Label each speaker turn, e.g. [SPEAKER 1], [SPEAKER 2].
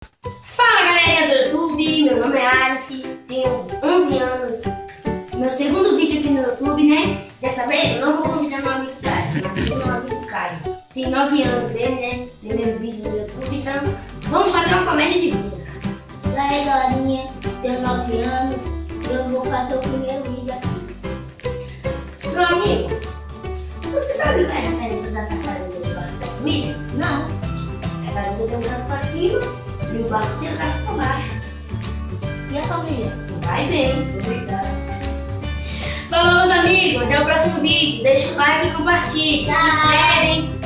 [SPEAKER 1] Fala galerinha do YouTube, meu nome é Arif, tenho 11 anos, meu segundo vídeo aqui no YouTube, né? Dessa vez eu não vou convidar meu amigo Caio, mas sim meu amigo Caio. Tem 9 anos ele, né? Primeiro vídeo no YouTube, então vamos fazer uma comédia de vida.
[SPEAKER 2] E aí galerinha, tenho 9 anos, eu vou fazer o primeiro vídeo aqui.
[SPEAKER 1] Meu amigo, você sabe qual é a diferença da tartaruga e do barco da família?
[SPEAKER 2] Não,
[SPEAKER 1] A tartaruga tem um braço pra cima e o barco tem um braço pra baixo.
[SPEAKER 2] e a família?
[SPEAKER 1] Vai bem, obrigado. Falou meus amigos, até o próximo vídeo. Deixa o like e compartilhe. Se inscrevem.